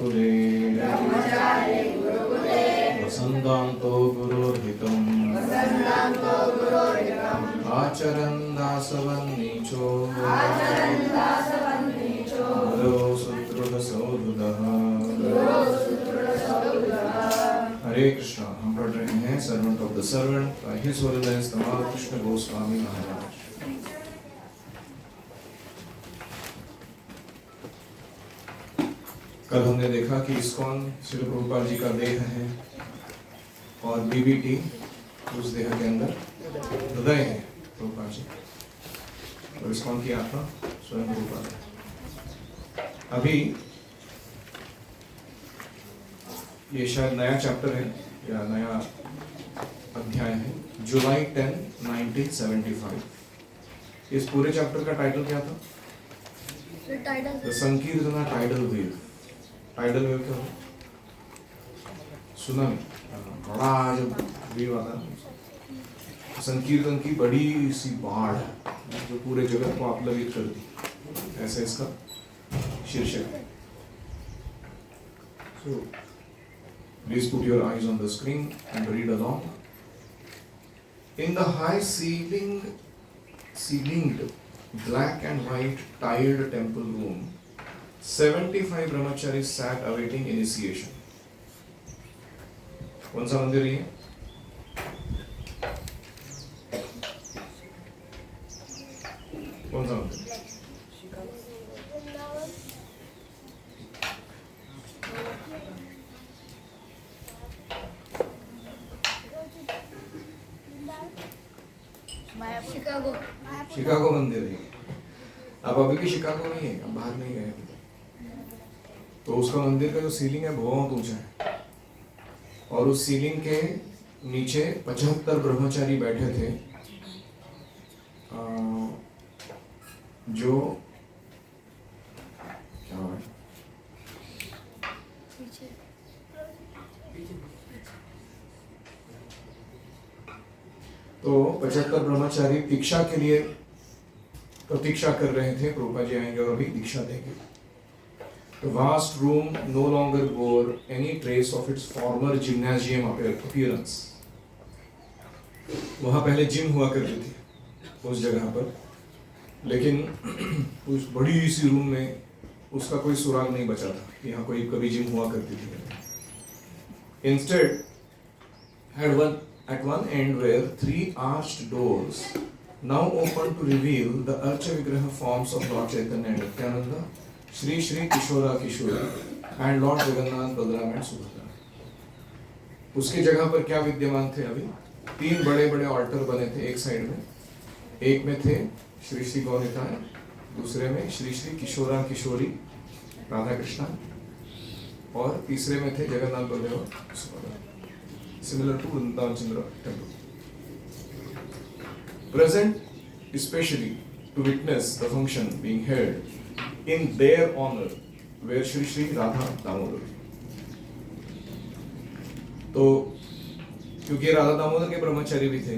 गुरुकुले वसन्तान्तो गुरोर्हितम् आचरन् दासवन्नीचो गुरो सुदृढसौहृदः। हरे कृष्णा। हम पढ़ रहे हैं servant of the servant by his holiness Tamal Krishna Goswami महाराज। कल हमने देखा कि इस्कॉन श्री प्रभुपाद जी का देह है और बीबीटी उस देह के अंदर हृदय है प्रभुपाद जी, और इस्कॉन की आत्मा स्वयं प्रभुपाद है। अभी ये शायद नया चैप्टर है या नया अध्याय है, जुलाई 10, 1975। इस पूरे चैप्टर का टाइटल क्या था? The Sankirtana tidal wave. Tidal wave क्या होता? सुनामी, बड़ा जब वेव आता है, संकीर्तन की बड़ी सी बाढ़ जो पूरे जगत को आप्लावित कर दी, ऐसा इसका शीर्षक है। So, please put your eyes on the screen and read along. In the high ceilinged black and white tiled temple room, 75 brahmacharis sat awaiting initiation. कौन सा मंदिर है? कौन सा मंदिर? शिकागो मंदिर है। अब अभी भी शिकागो नहीं है, अब बाहर नहीं गए। तो उसका मंदिर का जो सीलिंग है बहुत ऊंचा है, और उस सीलिंग के नीचे 75 ब्रह्मचारी बैठे थे, जो क्या है, तो 75 ब्रह्मचारी दीक्षा के लिए प्रतीक्षा कर रहे थे, प्रभुपाद जी आएंगे और अभी दीक्षा देंगे। The vast room no longer bore any trace of its former gymnasium appearance. वहाँ पहले जिम हुआ करती थी उस जगह पर, लेकिन उस बड़ी सी रूम में उसका कोई सुराग नहीं बचा था कि यहाँ कोई कभी जिम हुआ करती थी। Instead, at one end were 3 arched doors, now open to reveal the Archa Vigraha forms of Lord Chaitanya and Nityananda, Shri Shri Kishora Kishori, and Lord Jagannath, Balaram and Subhadra. उसकी जगह पर क्या विद्यमान थे? अभी 3 बड़े बड़े ऑल्टर बने थे एक साइड में। एक में थे श्री श्री गौनिताय, दूसरे में श्री श्री किशोरा किशोरी राधा कृष्णा, और तीसरे में थे Jagannath Baldev Subhadra, similar to Vrindavan Chandra temple. Present especially to witness the function being held in their honor were Shri Shri Radha Damodar. तो क्योंकि राधा दामोदर के ब्रह्मचारी भी थे,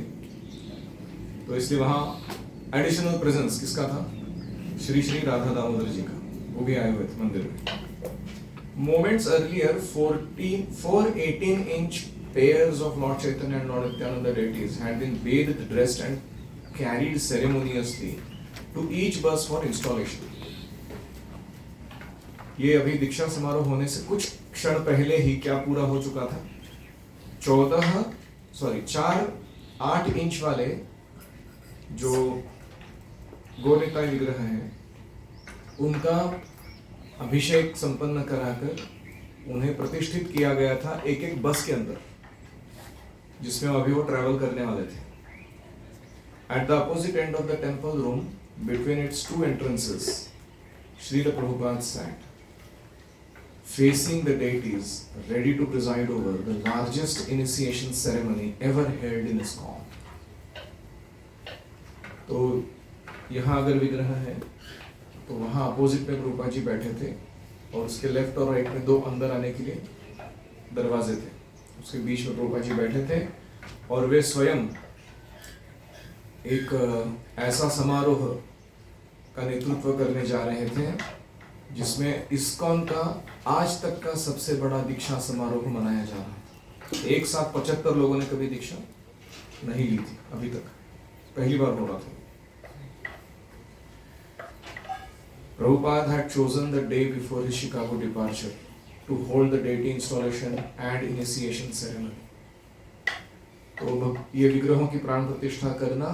तो इसलिए वहाँ एडिशनल प्रेजेंस किसका था? श्री श्री राधा दामोदर जी का, वो भी आए हुए थे मंदिर में। Moments earlier, 4 18-inch pairs of Lord Chaitanya and Lord Nityananda deities had been bathed, dressed and carried ceremoniously to each bus for installation. ये अभी दीक्षा समारोह होने से कुछ क्षण पहले ही क्या पूरा हो चुका था? 4 8 इंच वाले जो गौनिताय विग्रह हैं, उनका अभिषेक संपन्न कराकर उन्हें प्रतिष्ठित किया गया था एक एक बस के अंदर, जिसमें अभी वो ट्रैवल करने वाले थे। At the opposite end of the temple room, between its 2 entrances, Srila Prabhupada sat, facing the deities, ready to preside over the largest initiation ceremony ever held in ISKCON. तो यहाँ अगर विग्रह है, तो वहाँ अपोजिट में प्रभुपाद जी बैठे थे, और उसके लेफ्ट और राइट में 2 अंदर आने के लिए दरवाजे थे, उसके बीच में प्रभुपाद जी बैठे थे, और वे स्वयं एक ऐसा समारोह का नेतृत्व करने जा रहे थे जिसमें इस्कॉन का आज तक का सबसे बड़ा दीक्षा समारोह मनाया जा रहा है। एक साथ 75 लोगों ने कभी दीक्षा नहीं ली थी अभी तक, पहली बार हो रहा था। Prabhupada had chosen the day before his Chicago departure to hold the deity installation and initiation ceremony. तो ये विग्रहों की प्राण प्रतिष्ठा करना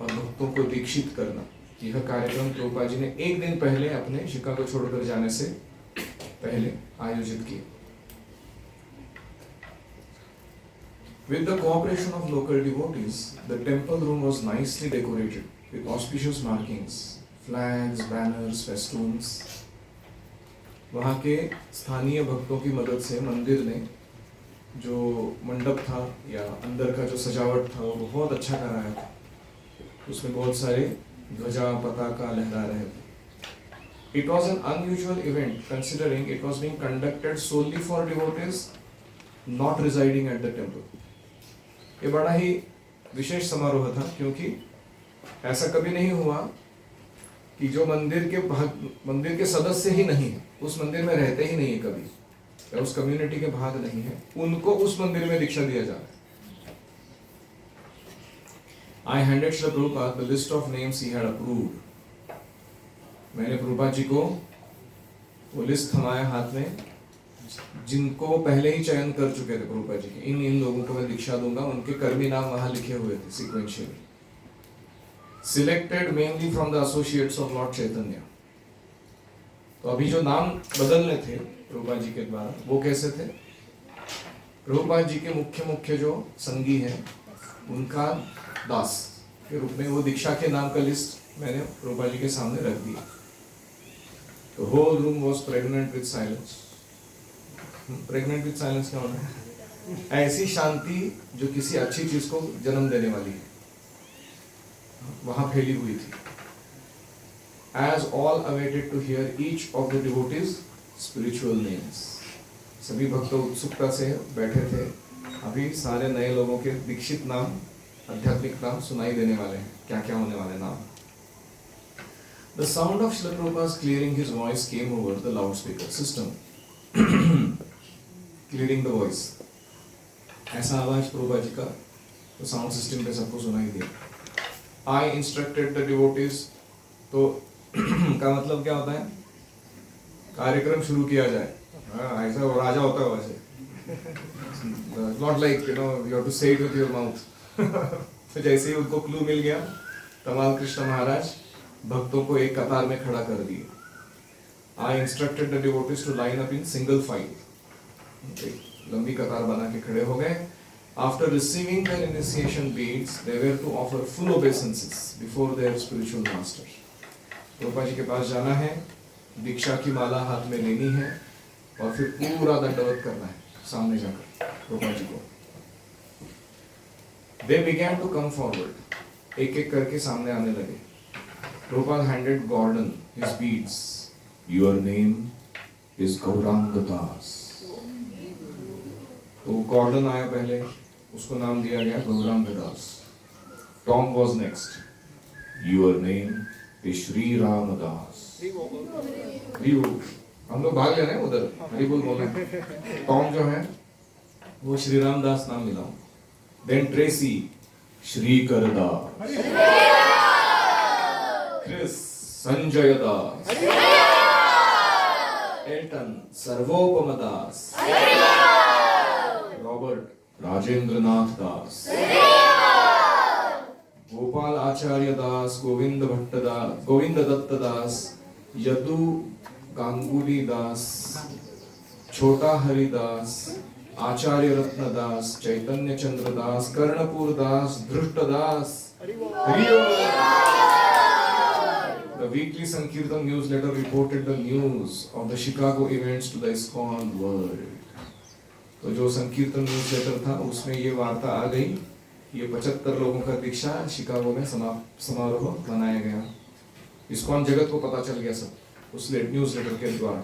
और भक्तों को दीक्षित करना, यह कार्यक्रम प्रभुपाद जी ने एक दिन पहले अपने शिकागो छोड़कर जाने से पहले आयोजित किया। With the cooperation of local devotees, the temple room was nicely decorated with auspicious markings, flags, banners, festoons. वहाँ के स्थानीय भक्तों की मदद से मंदिर ने जो मंडप था या अंदर का जो सजावट था वो बहुत अच्छा कराया था। उसमें बहुत सारे ध्वजा पताका लहरा रहे थे। It was an unusual event considering it was being conducted solely for devotees not residing at the temple. ये बड़ा ही विशेष समारोह था क्योंकि ऐसा कभी नहीं हुआ कि जो मंदिर के सदस्य ही नहीं है, उस मंदिर में रहते ही नहीं है कभी, या उस कम्युनिटी के भाग नहीं है, उनको उस मंदिर में दीक्षा दिया जा रहा है। I handed Srila Prabhupada the list of names he had approved. मैंने प्रभुपाद जी को वो लिस्ट थमाया हाथ में, जिनको पहले ही चयन कर चुके थे प्रभुपाद जी के, इन लोगों को मैं दीक्षा दूंगा। उनके कर्मी नाम वहां लिखे हुए थे sequentially, selected mainly from the associates of Lord Chaitanya. तो अभी जो नाम बदलने थे प्रभुपाद जी के द्वारा वो कैसे थे? प्रभुपाद जी के मुख्य जो संगी हैं उनका दास के रूप में वो दीक्षा के नाम का लिस्ट मैंने प्रभुपाद जी के सामने रख दिया। तो whole room was pregnant with silence. Pregnant with silence क्या होता है? ऐसी शांति जो किसी अच्छी चीज को जन्म देने वाली है, वहां फैली हुई थी। As all awaited to hear each of the devotees' spiritual names. सभी भक्त उत्सुकता से बैठे थे। अभी सारे नए लोगों के दीक्षित नाम, आध्यात्मिक नाम सुनाई देने वाले हैं। क्या क्या होने वाले नाम? The sound of Srila Prabhupada's clearing his voice came over the loudspeaker system. Clearing the voice. ऐसा आवाज प्रभुपाद जी का तो साउंड सिस्टम पे सबको सुनाई दिया। I instructed the devotees. तो का मतलब क्या होता है? कार्यक्रम शुरू किया जाए। ऐसा राजा होता है वैसे। Not like you have to say it with your mouth. तो जैसे ही उनको क्लू मिल गया, तमाल कृष्ण महाराज भक्तों को एक कतार में खड़ा कर दिए। I instructed the devotees to line up in single file. लंबी कतार बना के खड़े हो गए। After receiving their initiation beads, they were to offer full obeisances before their spiritual master. Prabhupada ji के पास जाना है, दीक्षा की माला हाथ में लेनी है और फिर पूरा दंडवत करना है सामने जाकर प्रभुपाद जी को। They began to come forward. एक एक करके सामने आने लगे। Prabhupada handed Gordon his beads. Your name is Gauranga Das. तो गॉर्डन आया पहले, उसको नाम दिया गया Gauranga Das. Tom was next. Your name is Shri Ramdas. हम लोग भाग ले रहे हैं उधर, हरी बोल बोल रहे हैं। टॉम जो है वो श्री रामदास नाम मिला। Then Tracy Shri Kardas, Chris Sanjay Das, Elton Sarvopam Das, Robert Rajendranath Das, Gopal Acharya Das, Govind Datt Das, Yadu Ganguly Das, Chhota Haridas, Acharya Ratna Das, Chaitanya Chandra Das, Karanpur Das, धृष्ट Das. The weekly Sankirtan newsletter reported the news of the Chicago events to the ISKCON world. तो जो संकीर्तन न्यूज़लेटर था उसमें ये वार्ता आ गई, ये 75 लोगों का दीक्षा शिकागो में समारोह मनाया गया। ISKCON जगत को पता चल गया सब उस न्यूज़लेटर के द्वारा।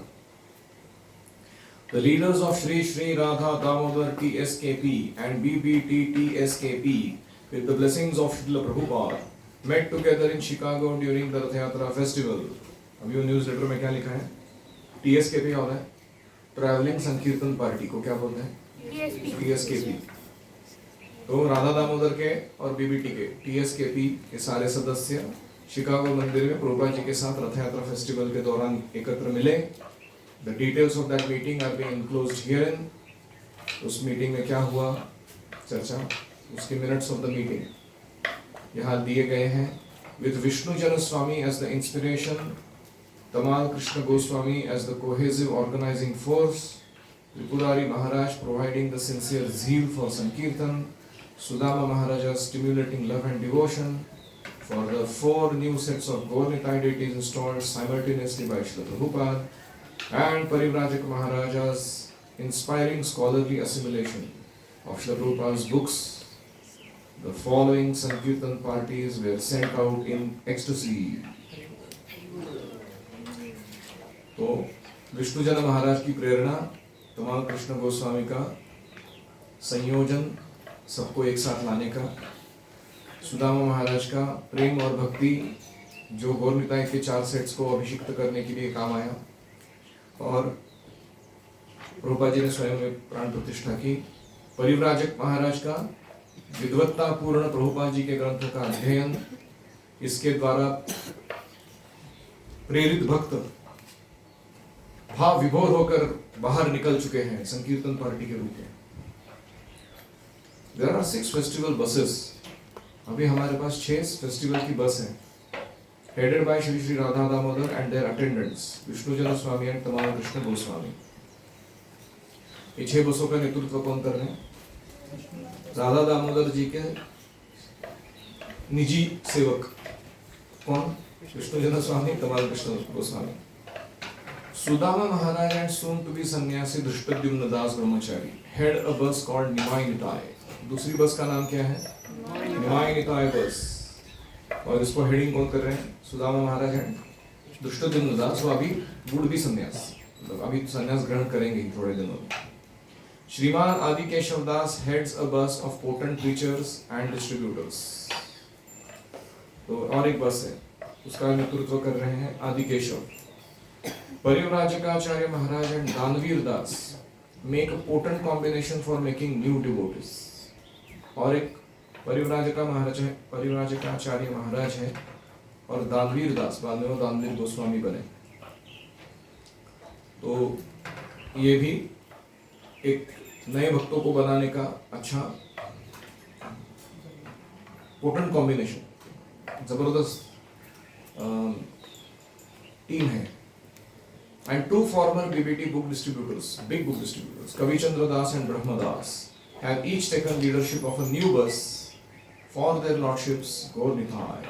The leaders of Shri Shri Radha Damodar TSKP and BBT TSKP with the blessings of Srila Prabhupada met together in Chicago during the Rath Yatra festival. अभी वो न्यूज़लेटर में क्या लिखा है? TSKP होता है, ट्रैवलिंग संकीर्तन पार्टी को क्या बोलते हैं? TSKP। तो राधा दामोदर के और BBT के TSKP के सारे सदस्य शिकागो मंदिर में प्रभुपाद जी के साथ रथ यात्रा फेस्टिवल के दौरान एकत्र मिले। The details of that meeting are being enclosed herein. उस मीटिंग में क्या हुआ चर्चा, उसके मिनट्स ऑफ द मीटिंग यहाँ दिए गए हैं। With Vishnu Jana Swami as the inspiration, Tamal Krishna Goswami as the cohesive organizing force, Tripurari Maharaj providing the sincere zeal for Sankirtan, Sudama Maharaja stimulating love and devotion, for the 4 new sets of Gaur-Nitai deities installed simultaneously by Srila Prabhupada, and Parivrajak Maharaja's inspiring scholarly assimilation of Srila Prabhupada's books, the following Sankirtan parties were sent out in ecstasy. तो विष्णुजन महाराज की प्रेरणा, तमाल कृष्ण गोस्वामी का संयोजन, सबको एक साथ लाने का, सुदामा महाराज का प्रेम और भक्ति जो गौर-निताई के 4 सेट्स को अभिषिक्त करने के लिए काम आया, और प्रभुपाद जी ने स्वयं में प्राण प्रतिष्ठा की। परिव्राजक महाराज का विद्वत्ता पूर्ण प्रभुपाद जी के ग्रंथों का अध्ययन, इसके द्वारा प्रेरित भक्त भाव विभोर होकर बाहर निकल चुके हैं संकीर्तन पार्टी के रूप में। There are 6 festival buses. अभी हमारे पास 6 फेस्टिवल की बस हैं, headed by Shri Shri Radha Damodar and their attendants, Vishnujana Swami and Tamal Krishna Goswami. ये 6 बसों का नेतृत्व कौन कर रहे हैं? राधा दामोदर जी के निजी सेवक कौन? विष्णुजन स्वामी, तमाल कृष्ण गोस्वामी। सुदामा महाराज एंड soon to be सन्यासी धृष्टद्युम्न दास ब्रह्मचारी हेड अ बस कॉल्ड निमाई निताय। दूसरी बस का नाम क्या है? निमाई निताय बस। और इसको हेडिंग कौन कर रहे हैं? सुदामा महाराज एंड धृष्टद्युम्न दास। वो अभी वुड बी सन्यास, मतलब अभी सन्यास ग्रहण करेंगे थोड़े दिनों में। श्रीमान आदि केशव दास heads a bus of potent preachers and distributors। तो और एक बस है, उसका नेतृत्व कर रहे हैं आदि केशव। परिव्राजकाचार्य महाराज एंड दानवीर दास make a potent combination for making new devotees। और एक परिव्राजका महाराज है, परिव्राजकाचार्य महाराज है, और दानवीर दास बाद में वो दानवीर गोस्वामी बने। तो ये भी एक नए भक्तों को बनाने का अच्छा पोटेंट कॉम्बिनेशन, जबरदस्त टीम है। And 2 former BBT book distributors, big book distributors, Kavichandra Das and Brahma Das, have each taken leadership of a new bus for their lordships Gaur-Nitai।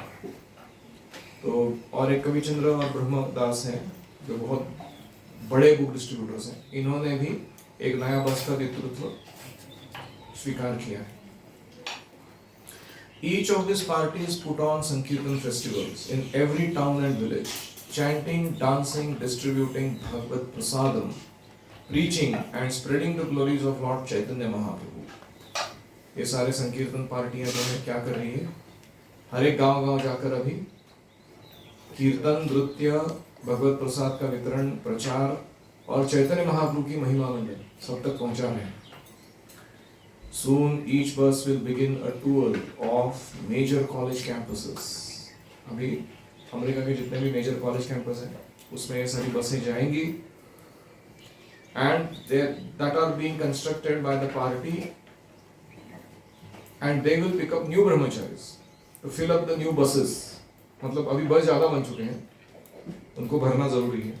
तो और एक कविचंद्र और ब्रह्म दास हैं जो बहुत बड़े बुक डिस्ट्रीब्यूटर्स हैं, इन्होंने भी एक नया बस का नेतृत्व स्वीकार किया है। Each of these parties put on Sankirtan festivals in every town and village, chanting, dancing, distributing Bhagavad Prasadam, preaching and spreading the glories of Lord Chaitanya Mahaprabhu। ये सारे संकीर्तन पार्टियां जो है क्या कर रही है? हर एक गांव-गांव जाकर अभी कीर्तन, नृत्य, भगवत प्रसाद का वितरण, प्रचार और चैतन्य महाप्रभु की महिमा मंडल सब तक पहुंचा रहे हैं। Soon each bus will begin a tour of major college campuses। अभी अमेरिका के जितने भी मेजर कॉलेज कैंपस हैं उसमें ये सारी बसें जाएंगी, and that are being constructed by the party, and they will pick up new brahmacharis to fill up the new buses। मतलब अभी बस ज़्यादा बन चुके हैं, उनको भरना जरूरी है,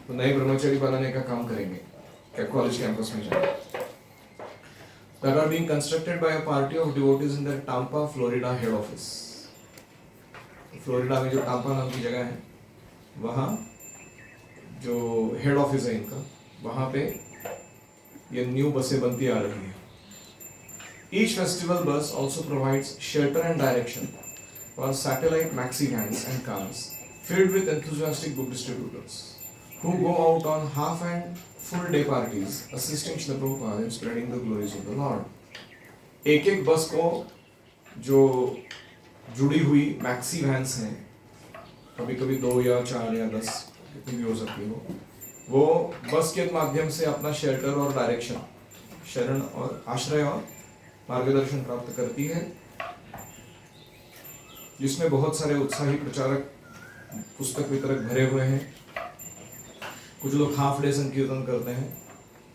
तो नए ब्रह्मचारी बनाने का काम करेंगे क्या कॉलेज कैंपस में जाए। That are being constructed by a party of devotees in their Tampa, Florida head office। Florida में जो टाम्पा नाम की जगह है, वहाँ जो हेड ऑफिस है इनका, वहाँ पे ये न्यू बसें बनती आ रही है। Each festival bus also provides shelter and direction for satellite maxi vans and cars filled with enthusiastic book distributors who go out on half and full day parties assisting Srila Prabhupada in spreading the glories of the Lord। एक एक बस को जो जुड़ी हुई maxi vans हैं, कभी कभी 2 या 4 या 10 कितनी भी हो सकती हो, वो बस के माध्यम से अपना शेल्टर और डायरेक्शन, शरण और आश्रय और मार्गदर्शन प्राप्त करती है, जिसमें बहुत सारे उत्साही प्रचारक, पुस्तक वितरक भरे हुए हैं। कुछ लोग हाफ डे संकीर्तन करते हैं,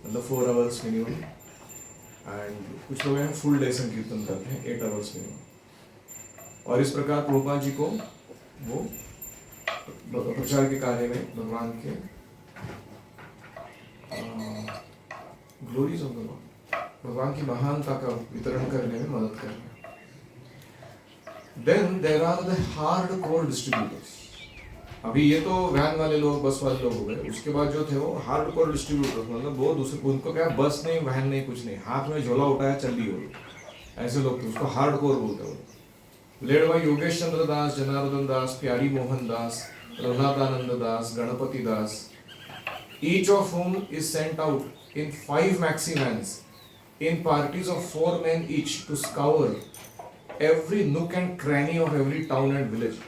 मतलब 4 आवर्स मिनिमम, एंड कुछ लोग हैं फुल डे संकीर्तन करते हैं 8 आवर्स मिनिमम। और इस प्रकार प्रभुपाद जी को वो प्रचार के कार्य में भगवान के ग्लोरीज ऑफ भगवान की महानता का वितरण करने में मदद कर रहे हैं। Then there are the hardcore distributors. अभी ये तो वैन वाले लोग, बस वाले लोग हो गए। उसके बाद जो थे वो हार्डकोर डिस्ट्रीब्यूटर्स, मतलब वो दूसरे, उनको क्या बस नहीं, वैन नहीं, कुछ नहीं, हाथ में झोला उठाया चल दी हो, ऐसे लोग थे, उसको हार्डकोर बोलते हो। लेड बाय योगेश चंद्र दास, जनार्दन दास, प्यारी मोहन दास, प्रहलादानंद दास, गणपति दास, each of whom is sent out in 5 maxi vans in parties of 4 men each to scour every nook and cranny of every town and village.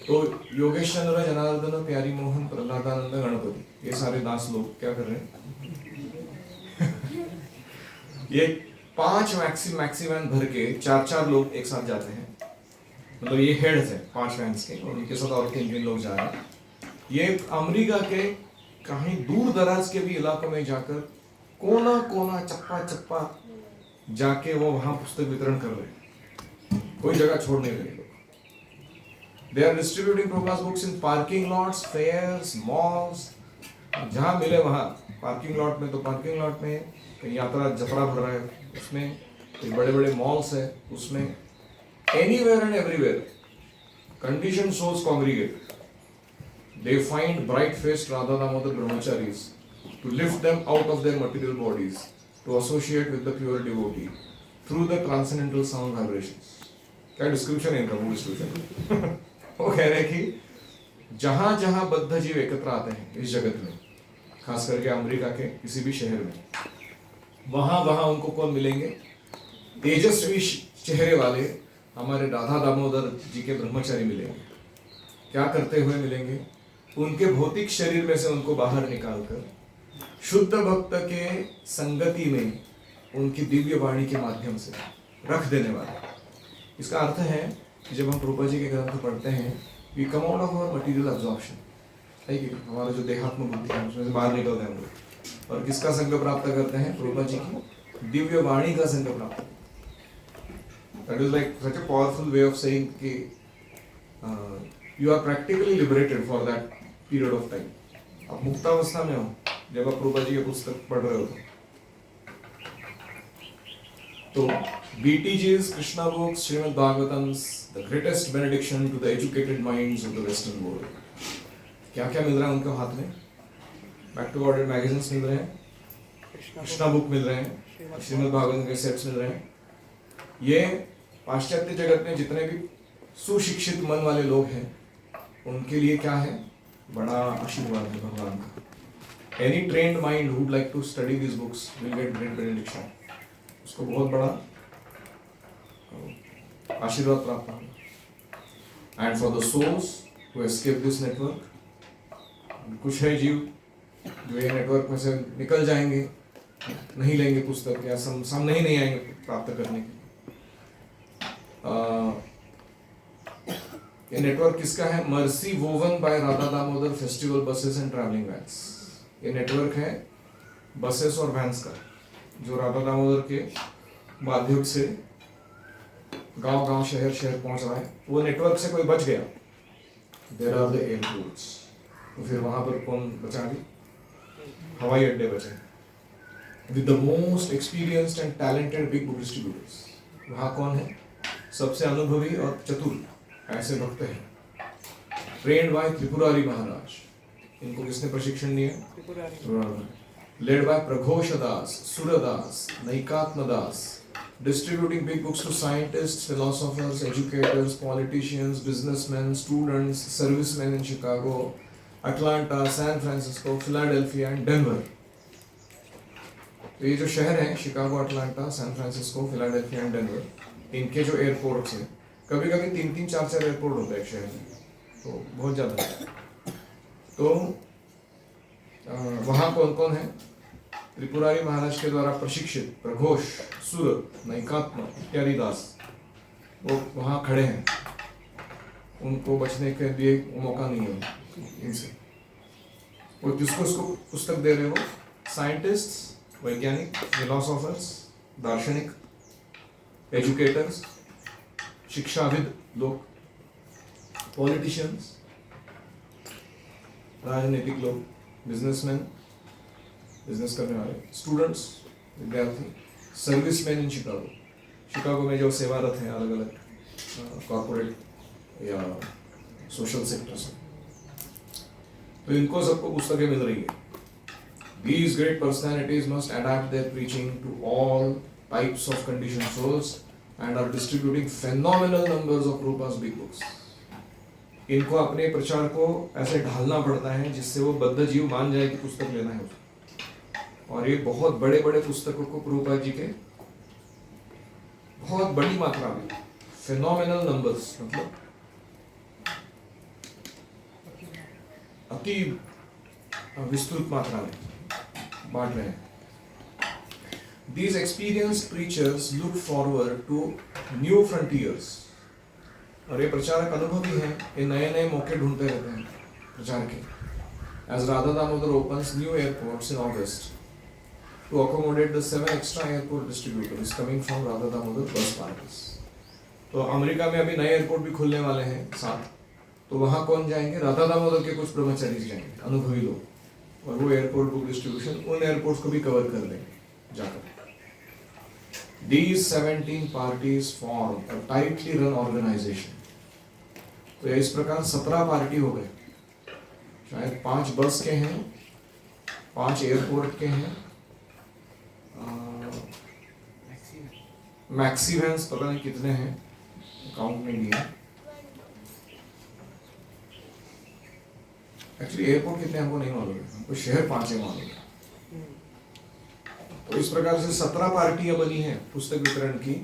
तो योगेश चंद्र, जनार्दन, प्यारी मोहन, प्रहलादानंद, गणपति, ये सारे दास लोग क्या कर रहे हैं ये 5 मैक्सी वैन भर के 4-4 लोग एक साथ जाते हैं। मतलब ये हेड्स हैं 5 वैन्स के, और उनके साथ और 3 लोग जा रहे हैं। ये अमेरिका के कहीं दूर दराज के भी इलाकों में जाकर कोना कोना, चप्पा चप्पा जाके वो वहां पुस्तक वितरण कर रहे हैं, कोई जगह छोड़ नहीं रहे लोग। They are distributing Prabhupada's books in parking lots, fairs, malls, जहां मिले वहां। पार्किंग लॉट में तो पार्किंग लॉट में, कहीं यात्रा जतरा भर रहा है उसमें, कहीं बड़े बड़े मॉल्स है उसमें, anywhere and everywhere conditioned souls congregate. They find bright-faced Radha Damodar brahmacharis to lift them out of their material bodies, to associate with the pure devotee through the transcendental sound vibrations. क्या description है इनका, वो description वो कह रहे हैं कि जहां जहां बद्ध जीव एकत्र आते हैं इस जगत में, खास करके अमेरिका के किसी भी शहर में, वहां वहां उनको कौन मिलेंगे? तेजस्वी चेहरे वाले हमारे राधा दामोदर जी के ब्रह्मचारी मिलेंगे। क्या करते हुए मिलेंगे? उनके भौतिक शरीर में से उनको बाहर निकालकर शुद्ध भक्त के संगति में उनकी दिव्य वाणी के माध्यम से रख देने वाले। इसका अर्थ है कि जब हम प्रभुपाद जी के ग्रंथ पढ़ते हैं, we come out of our material absorption, है कि हमारा जो देहात्म बुद्धि है उसमें से बाहर निकलते हैं हम लोग, और किसका संग प्राप्त करते हैं? प्रभुपाद जी की दिव्य वाणी का संग प्राप्त। That is like such a powerful way of saying कि you are practically liberated for that period of time. आप मुक्तावस्था में हो जब आप प्रभुपाद जी के पुस्तक पढ़ रहे हो। तो BTG's Krishna books, Srimad Bhagavatams, the greatest benediction to the educated minds of the Western world. क्या क्या मिल रहा है उनके हाथ में? बैक टू ऑर्डर मैगजीन्स मिल रहे हैं, कृष्णा बुक मिल रहे हैं, श्रीमद् भागवतम के सेट्स मिल रहे हैं। ये पाश्चात्य जगत में जितने भी सुशिक्षित मन वाले लोग हैं उनके लिए क्या है? बड़ा आशीर्वाद है भगवान का। Any trained mind who would like to study these books will get great benediction. उसको बहुत बड़ा आशीर्वाद प्राप्त होगा। And for the souls who escape this network, कुछ है जीव जो ये नेटवर्क में से निकल जाएंगे, नहीं लेंगे पुस्तक या सम नहीं आएंगे प्राप्त करने के। ये नेटवर्क किसका है? Mercy woven by Radha Damodar festival buses and travelling vans. ये नेटवर्क है बसेस और वैन्स का, जो राधा दामोदर के माध्यम से गांव गांव शहर शहर पहुंच रहा है। वो नेटवर्क से कोई बच गया, देयर आर द एयरपोर्ट्स, तो फिर वहां पर कौन बचा? भी हवाई अड्डे बचे with the most experienced and talented big book distributors. वहां कौन है? सबसे अनुभवी और चतुर ऐसे भक्त हैं, ट्रेन्ड बाय त्रिपुरारी महाराज। इनको किसने प्रशिक्षण दिया? Tripurari. Led by Praghosh Das, Surdas, Naikatma Das, distributing big books to scientists, philosophers, educators, politicians, businessmen, students, servicemen in Chicago, Atlanta, San Francisco, Philadelphia and Denver. तो ये जो शहर हैं, Chicago, Atlanta, San Francisco, Philadelphia and Denver, इनके जो एयरपोर्ट्स हैं, कभी कभी 3-4 एयरपोर्ट होते हैं एक शहर में, तो बहुत ज़्यादा है। तो वहाँ कौन कौन है? त्रिपुरारी महाराज के द्वारा प्रशिक्षित प्रघोष, सुर, नैकात्म इत्यादि दास वो वहाँ खड़े हैं, उनको बचने के लिए मौका नहीं है इनसे। वो किसको उसको पुस्तक दे रहे हो? साइंटिस्ट, वैज्ञानिक, फिलोसोफर्स, दार्शनिक, एजुकेटर्स, शिक्षाविद लोग, पॉलिटिशियंस, राजनीतिक लोग, बिजनेसमैन, बिजनेस करने वाले, स्टूडेंट्स, विद्यार्थी, सर्विसमैन इन शिकागो, शिकागो में जो सेवारत हैं अलग अलग कॉर्पोरेट या सोशल सेक्टर्स में, तो इनको सबको पुस्तकें मिल रही है। These great personalities must adapt their preaching to all types of conditioned souls and are distributing phenomenal numbers of Prabhupada's big books. इनको अपने प्रचार को ऐसे ढालना पड़ता है जिससे वो बद्ध जीव मान जाए कि पुस्तक लेना है उसको। और ये बहुत बड़े बड़े पुस्तकों को प्रभुपाद जी के बहुत बड़ी मात्रा में, phenomenal numbers मतलब अति विस्तृत मात्रा में बांट रहे हैं। These experienced preachers look forward to new frontiers. और ये प्रचारक अनुभवी हैं, ये नए नए मौके ढूंढते रहते हैं प्रचार के। As Radha Damodar opens new airports in August to accommodate the 7 extra airport distributors coming from Radha Damodar bus parties. तो अमेरिका में अभी नए एयरपोर्ट भी खुलने वाले हैं 7, तो वहाँ कौन जाएंगे? राधा दामोदर के कुछ ब्रह्मचारी जाएंगे, अनुभवी लोग, और वो एयरपोर्ट बुक डिस्ट्रीब्यूशन उन एयरपोर्ट्स को भी कवर कर देंगे जाकर। These 17 parties form a tightly run organization. तो इस प्रकार 17 पार्टी हो गए, शायद 5 बस के हैं, 5 एयरपोर्ट के हैं, मैक्सी वैन्स पता नहीं कितने हैं, अकाउंट में दिया। एक्चुअली एयरपोर्ट कितने हमको नहीं मालूम है, हमको शहर 5 है मालूम है। तो इस प्रकार से 17 पार्टियां बनी हैं पुस्तक वितरण की।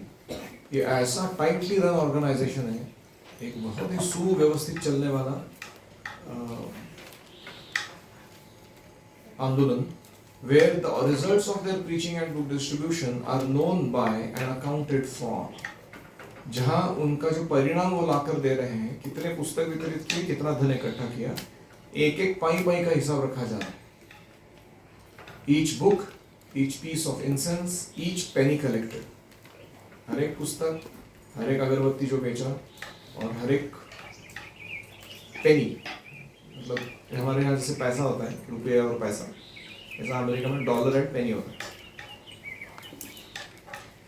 ये ऐसा टाइटली रन ऑर्गेनाइजेशन है, एक बहुत ही सुव्यवस्थित चलने वाला आंदोलन, where the results of their preaching and book distribution are known by and accounted for. जहां उनका जो परिणाम वो लाकर दे रहे हैं, कितने पुस्तक वितरित किए, कितना धन इकट्ठा किया, एक एक पाई पाई का हिसाब रखा जा रहा है। Each book, each piece of incense, each penny collected. हर एक पुस्तक, हर एक अगरबत्ती जो बेचा, और हर एक पेनी, मतलब हमारे यहाँ जैसे पैसा होता है, रुपया और पैसा, ऐसा अमेरिका में डॉलर एंड पेनी होता है।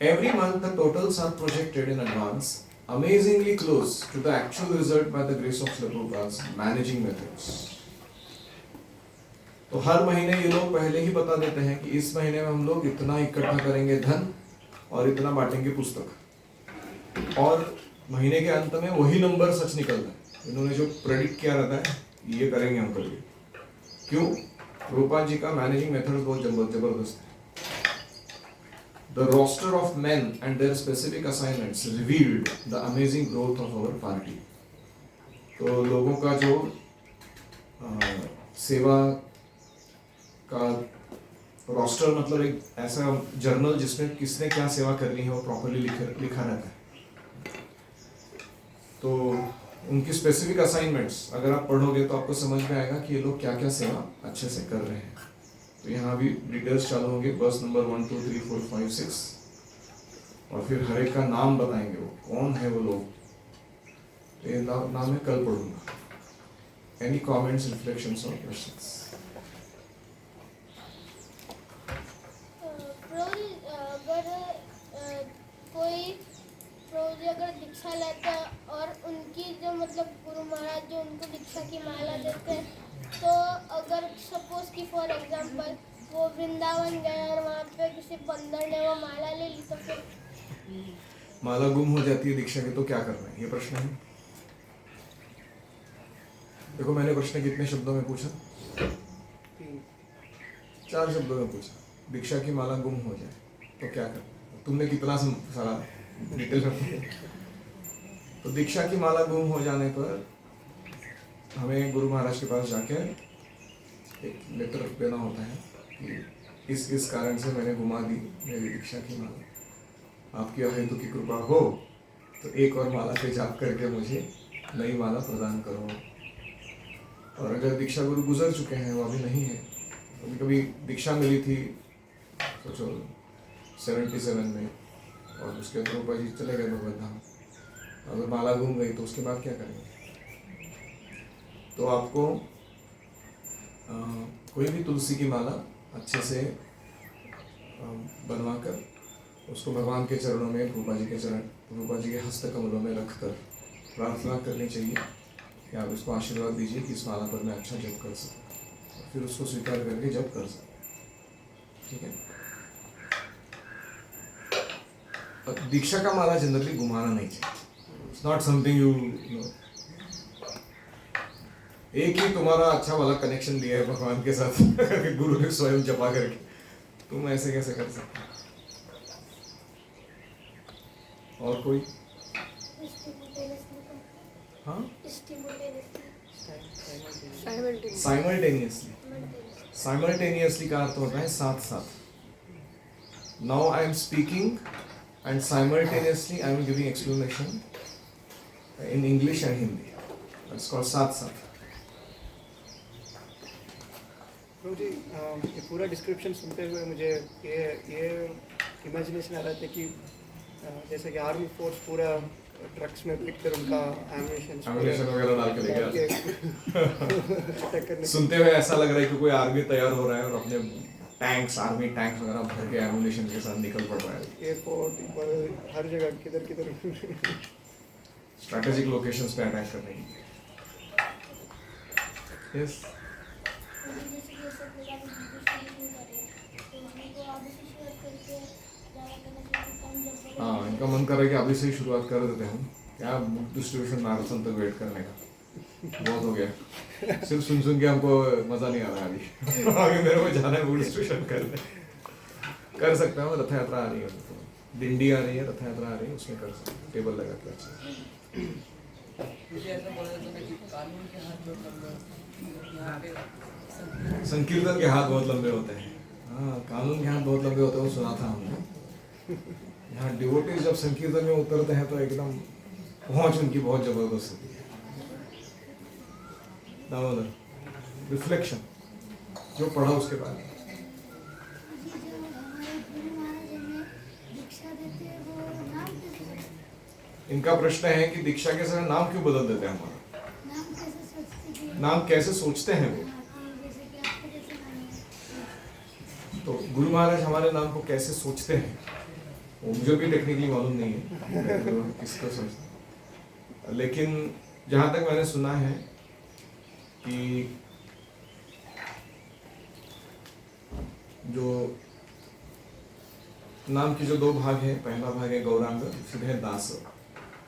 Every month the totals are projected in advance, amazingly close to the actual result by the grace of Prabhupada's managing methods. तो हर महीने ये लोग पहले ही बता देते हैं कि इस महीने में हम लोग इतना इकट्ठा करेंगे धन और इतना बांटेंगे पुस्तक, और महीने के अंत में वही नंबर सच निकलता है। इन्होंने जो प्रेडिक्ट किया रहता है ये करेंगे हम कल। क्यों? प्रभुपाद जी का मैनेजिंग मेथड बहुत जबरदस्त है। The roster of men and their specific assignments revealed the amazing growth of our party. तो लोगों का जो सेवा का रोस्टर, मतलब एक ऐसा जर्नल जिसमें किसने क्या सेवा करनी है वो प्रॉपर्ली लिखा रहता है। तो उनकी स्पेसिफिक असाइनमेंट्स अगर आप पढ़ोगे तो आपको समझ में आएगा कि ये लोग क्या क्या सेवा अच्छे से कर रहे हैं। तो यहाँ भी डिटेल्स चालू होंगे, बस नंबर 1 2 3 4 5 6, और फिर हर एक का नाम बताएंगे, वो कौन है वो लोग। तो ये नाम मैं कल पढ़ूंगा। एनी कमेंट्स, रिफ्लेक्शंस और क्वेश्चंस? अगर दीक्षा लेता है और उनकी जो मतलब गुरु महाराज जो उनको दीक्षा की माला देते हैं, तो अगर सपोज कि फॉर एग्जांपल वो वृंदावन गए और वहाँ पे किसी बंदर ने वो माला ले ली, तो फिर माला गुम हो जाती है दीक्षा की, तो क्या करना है? ये प्रश्न है। देखो मैंने प्रश्न कितने शब्दों में पूछा? 4 शब्दों में पूछा। दीक्षा की माला गुम हो जाए तो क्या करना? तुमने कितना सारा डिटेल में। तो दीक्षा की माला गुम हो जाने पर हमें गुरु महाराज के पास जाकर एक लेटर देना होता है कि इस कारण से मैंने घुमा दी मेरी दीक्षा की माला, आपकी अहेतु की कृपा हो तो एक और माला पे जाप करके मुझे नई माला प्रदान करो। और अगर दीक्षा गुरु गुजर चुके हैं, वो अभी नहीं है, कभी कभी दीक्षा मिली थी सोचो 77 में और उसके बाद रूपा जी चले गए भगवत धाम, अगर माला घूम गई तो उसके बाद क्या करेंगे? तो आपको कोई भी तुलसी की माला अच्छे से बनवाकर उसको भगवान के चरणों में, रूपा जी के चरण, रूपा जी के हस्त कमलों में रखकर प्रार्थना करनी चाहिए कि आप इसको आशीर्वाद दीजिए कि इस माला पर मैं अच्छा जप कर सकूँ, फिर उसको स्वीकार करके जप कर सकूँ। ठीक है। दीक्षा का माला जनरली घुमाना नहीं चाहिए। It's not something you know. एक ही तुम्हारा अच्छा वाला कनेक्शन दिया है भगवान के साथ गुरु ने स्वयं जपा करके, तुम ऐसे कैसे कर सकते? और कोई? हाँ, साइमल्टेनियसली का अर्थ होता है साथ साथ। Now I am speaking and simultaneously I am giving explanation in English and Hindi. It's called साथ साथ। जी, ये पूरा डिस्क्रिप्शन सुनते हुए मुझे ये इमेजिनेशन आ रहा था कि जैसे कि आर्मी फोर्स पूरा ट्रक्स में पिक कर उनका एमिनेशन वगैरह डाल के लेके अटैक करने। सुनते हुए ऐसा लग रहा है कि कोई आर्मी तैयार हो रहा है और अपने टैंक्स, आर्मी टैंक्स वगैरह भर के एमिनेशन के साथ निकल पड़ रहा है एयरपोर्ट हर जगह किधर किधर स्ट्रैटेजिक लोकेशंस पे अटैक करने की। यस, हाँ, इनका मन कर रहा है कि अभी से ही शुरुआत कर देते हैं। क्या बुक डिस्ट्रीब्यूशन मैराथन तक वेट करने का बहुत हो गया। सिर्फ सुन सुन के हमको मजा नहीं आ रहा है अभी आगे मेरे को जाना है बुक डिस्ट्रीब्यूशन करने। कर सकता हूँ, रथ यात्रा आ रही है, दिंडी आ रही है, रथ यात्रा आ रही है, उसमें कर सकते हैं, टेबल लगा के। संकीर्तन के हाथ बहुत लंबे होते हैं। हाँ, कानून के हाथ बहुत लंबे होते हैं, वो सुना था हमने। यहाँ डिवोटीज जब संकीर्तन में उतरते हैं तो एकदम पहुंच उनकी बहुत जबरदस्त होती है। दामोदर, रिफ्लेक्शन जो पढ़ा उसके बाद इनका प्रश्न है कि दीक्षा के समय नाम क्यों बदल देते हैं? हमारा नाम कैसे सोचते हैं वो? तो गुरु महाराज हमारे नाम को कैसे सोचते हैं वो मुझे भी टेक्निकली मालूम नहीं है किसको सोचते, लेकिन जहाँ तक मैंने सुना है कि जो नाम की जो दो भाग है, पहला भाग है गौरांग, दूसरा है दास।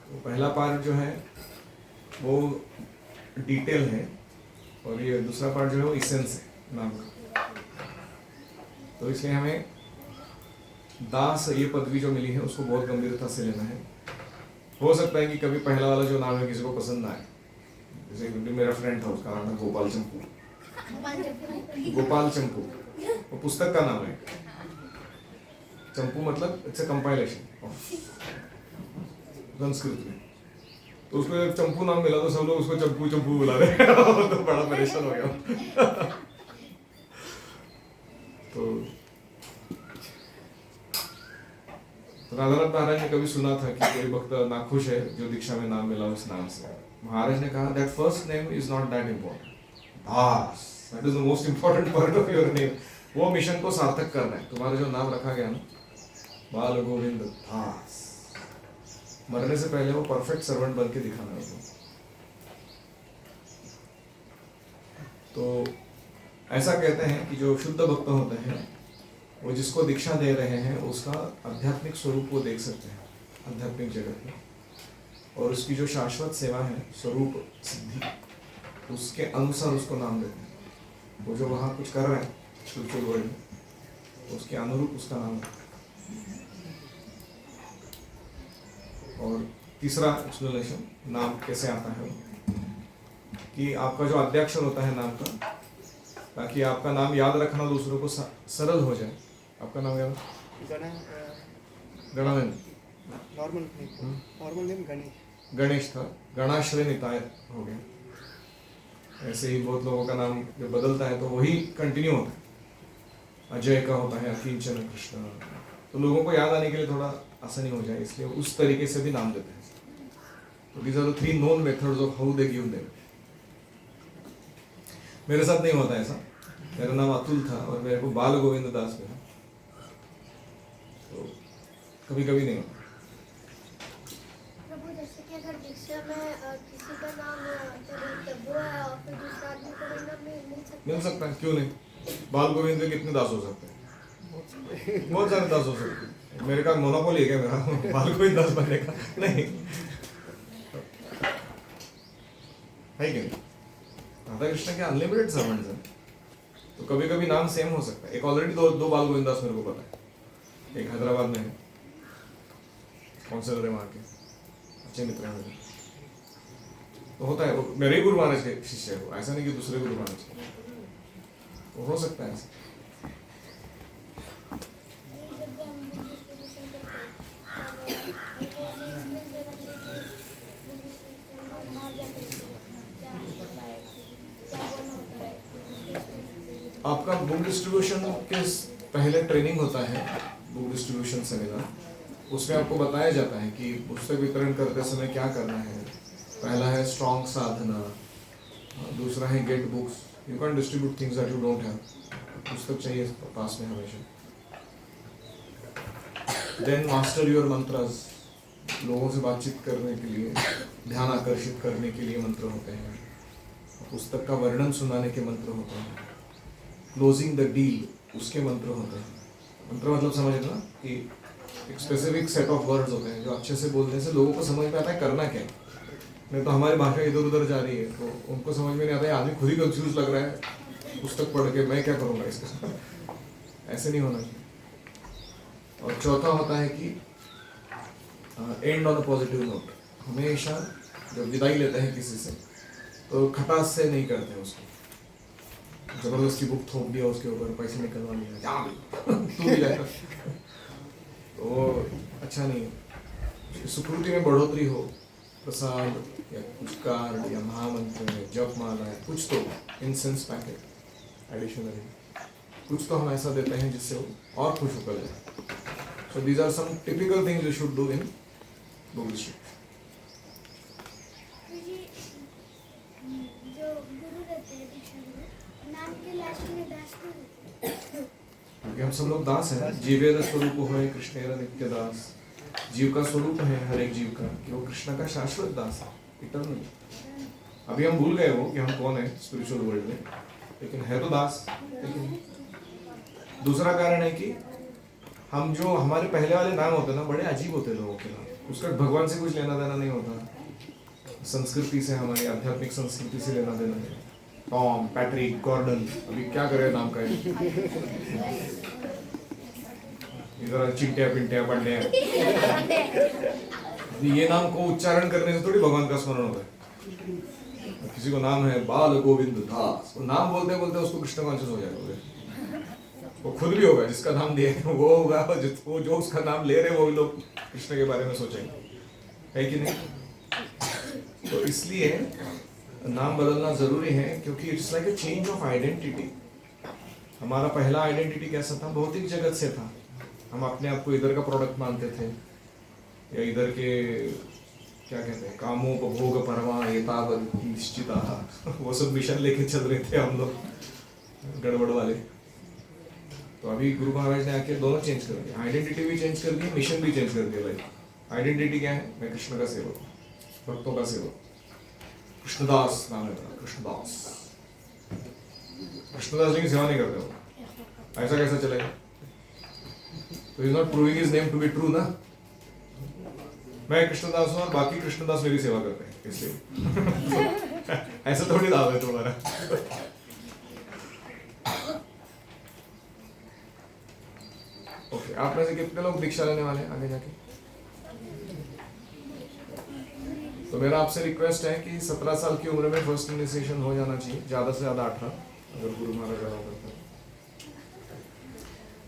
तो पहला पार्ट जो है वो डिटेल है और ये दूसरा पार्ट जो है वो इसेंस है नाम का। तो इसलिए हमें दास ये पदवी जो मिली है उसको बहुत गंभीरता से लेना है। हो सकता है कि कभी पहला वाला जो नाम है किसी को पसंद ना आए, जैसे क्योंकि मेरा फ्रेंड था, उसका नाम है गोपाल चंपू। गोपाल चंपू वो पुस्तक का नाम है। चंपू मतलब it's a compilation of Sanskrit में। तो उसको जब चंपू नाम मिला तो सब लोग उसको चंपू चंपू बुला रहे तो बड़ा परेशान हो गया। तो राधानाथ महाराज ने कभी सुना था कि कोई भक्त नाखुश है जो दीक्षा में नाम मिला उस नाम से। महाराज ने कहा that first name is not that important, Das that is the most important part of your name. वो मिशन को सार्थक करना है। तुम्हारा जो नाम रखा गया ना, बाल गोविंद दास, मरने से पहले वो परफेक्ट सर्वेंट बन के दिखाना है। तो ऐसा कहते हैं कि जो शुद्ध भक्त होते हैं वो जिसको दीक्षा दे रहे हैं उसका आध्यात्मिक स्वरूप वो देख सकते हैं आध्यात्मिक जगत में, और उसकी जो शाश्वत सेवा है, स्वरूप सिद्धि, उसके अनुसार उसको नाम देते हैं। वो जो वहाँ कुछ कर रहे हैं स्पिरिचुअल वर्ल्ड में, उसके अनुरूप उसका नाम है। और तीसरा एक्सप्लेनेशन नाम कैसे आता है कि आपका जो आद्याक्षर होता है नाम का, ताकि आपका नाम याद रखना दूसरों को सरल हो जाए। आपका नाम क्या था? Gana Ganananda. Normal name, normal name Ganesh. Ganesh था, गणाश्रय निताय हो गया। ऐसे ही बहुत लोगों का नाम जब बदलता है तो वही कंटिन्यू होता है। अजय का होता है अकिंचन कृष्ण, तो लोगों को याद आने के लिए थोड़ा आसानी हो जाए, इसलिए उस तरीके से भी नाम देते हैं। तो these are the 3 known methods of how they give name. मेरे साथ नहीं होता ऐसा। मेरा नाम अतुल था और मेरे को बाल गोविंद दास मिला, तो कभी कभी नहीं होता। प्रभु जैसे कि अगर दीक्षा में किसी का नाम तब्बू है और फिर दूसरा आदमी को भी नाम मिल सकता है, क्यों नहीं? बाल गोविंद के कितने दास हो सकते हैं? बहुत सारे दास हो सकते हैं। मेरे का मोनोपोली है क्या मेरा बाल गोविंद दास बनने का? नहीं है कि नहीं? राधा कृष्ण के अनलिमिटेड सर्वेंट्स हैं, तो कभी कभी नाम सेम हो सकता है। एक ऑलरेडी दो बाल गोविंद दास मेरे को पता है। एक हैदराबाद में है, काउंसिलर है वहाँ के, अच्छे मित्र हैं मेरे। तो होता है, वो मेरे ही गुरु महाराज के शिष्य है, ऐसा नहीं कि दूसरे गुरु महाराज के। तो हो सकता है ऐसा। आपका बुक डिस्ट्रीब्यूशन के पहले ट्रेनिंग होता है, बुक डिस्ट्रीब्यूशन सेमिनार। उसमें आपको बताया जाता है कि पुस्तक वितरण करते समय क्या करना है। पहला है स्ट्रॉन्ग साधना, दूसरा है gate books. You can distribute things that you don't have. पुस्तक चाहिए पास में हमेशा। देन मास्टर योर मंत्रस, लोगों से बातचीत करने के लिए, ध्यान आकर्षित करने के लिए मंत्र होते हैं। पुस्तक का वर्णन सुनाने के मंत्र होते हैं। क्लोजिंग द डील, उसके मंत्र होते हैं। मंत्र मतलब समझ ना कि एक स्पेसिफिक सेट ऑफ वर्ड्स होते हैं जो अच्छे से बोलने से लोगों को समझ में आता है करना क्या है। नहीं तो हमारी भाषा इधर उधर जा रही है तो उनको समझ में नहीं आता है, आदमी खुद ही कंफ्यूज लग रहा है पुस्तक पढ़ के, मैं क्या करूँगा इसके साथ। ऐसे नहीं होना चाहिए। और चौथा होता है कि and on a positive note. हमेशा जब विदाई लेते हैं किसी से तो खटास से नहीं करते हैं उसको, जबरदस्ती बुक थोप दिया उसके ऊपर, पैसे निकलवा लिया, जा तू भी जाएगा, तो वो अच्छा नहीं है। सुकृति में बढ़ोतरी हो, प्रसाद या कुछ कार्ड या महामंत्र या जप माला या कुछ तो इंसेंस पैकेट एडिशनली कुछ तो हम ऐसा देते हैं जिससे वो और खुश होकर जाए। So these are some typical things you should do in book distribution. जो गुरु रहते हैं दीक्षा में, नाम के लास्ट में दास क्यों रहते हैं? क्योंकि हम सब लोग दास हैं। जीवेर स्वरूप होए कृष्णेर नित्य दास। जीव का स्वरूप है हर एक जीव का कि वो कृष्ण का शाश्वत दास है, इटर्नल। अभी हम भूल गए वो कि हम कौन है स्पिरिचुअल वर्ल्ड में, लेकिन है तो दास। लेकिन दूसरा कारण है कि हम जो हमारे पहले वाले नाम होते हैं ना, बड़े अजीब होते हैं लोगों के नाम। उसका भगवान से कुछ लेना देना नहीं होता, संस्कृति से, हमारी आध्यात्मिक संस्कृति से लेना देना है। टॉम, पैट्रिक, गॉर्डन, अभी क्या करे नाम का इधर चिंटिया पिंटिया पंड्या, ये नाम को उच्चारण करने से थोड़ी भगवान का स्मरण होता है। किसी को नाम है बाल गोविंद दास, वो नाम बोलते बोलते उसको कृष्ण कॉन्शियस हो जाएगा। वो खुद भी होगा जिसका नाम दिया है वो होगा, वो जो उसका नाम ले रहे वो लोग कृष्ण के बारे में सोचेंगे, है कि नहीं? तो इसलिए नाम बदलना जरूरी है, क्योंकि it's like a change of identity. हमारा पहला आइडेंटिटी कैसा था? भौतिक जगत से था। हम अपने आप को इधर का प्रोडक्ट मानते थे, या इधर के क्या कहते हैं, कामोपभोग परमा एतावद निश्चिता, वो सब मिशन लेके चल रहे थे हम लोग गड़बड़ वाले। तो अभी गुरु महाराज ने आके दोनों चेंज कर दिया, आइडेंटिटी भी चेंज कर दी, मिशन भी चेंज कर दिया। लाइक आइडेंटिटी क्या है? मैं कृष्ण का सेवक, भक्तों का सेवक, कृष्णदास नाम है मेरा, कृष्णदास। कृष्णदास लेकिन सेवा नहीं करते हो, ऐसा कैसा चलेगा? तो is not proving his name to be true ना। मैं कृष्णदास हूं और बाकी कृष्णदास मेरी सेवा करते हैं, इसलिए ऐसा थोड़ी दावा है तुम्हारा। ओके, आप में से कितने लोग दीक्षा लेने वाले हैं आगे जाके? तो मेरा आपसे रिक्वेस्ट है कि 17 साल की उम्र में फर्स्ट इनिशिएशन हो जाना चाहिए, ज़्यादा से ज़्यादा 18। अगर गुरु महाराज अलाउ करते हैं।